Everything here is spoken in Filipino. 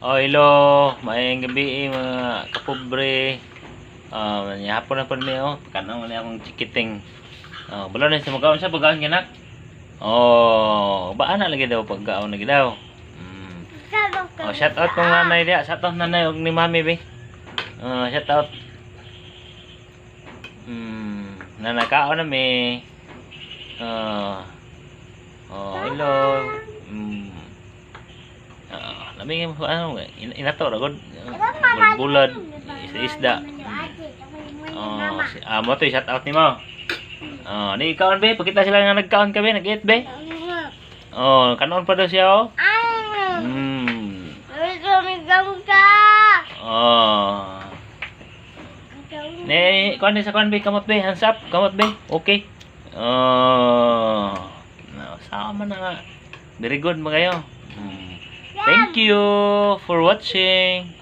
Oh, hello, maayong gabi mga kapobre. Hapon na po niyo. Kanang wala akong chikiting. Balo na sa magaon sa pagkaon ginak. Baan na lagi daw pagkaon lagi daw. Shout out kong nanay dia, shout out nanay og ni mami be. Shout out. Nanakaon na me. Hello. Lami ano inato ra gud. Bulad isda. Mo to shout out nimo. Ni kaon be, pakita sila nga nagkaon ka be, nag-eat be. Kanon pa daw siya oh. Ne, kuan sa kuan be, kamot be, hands up, kamot be. Okay. Sama na nga. Very good magayo. Thank you for watching.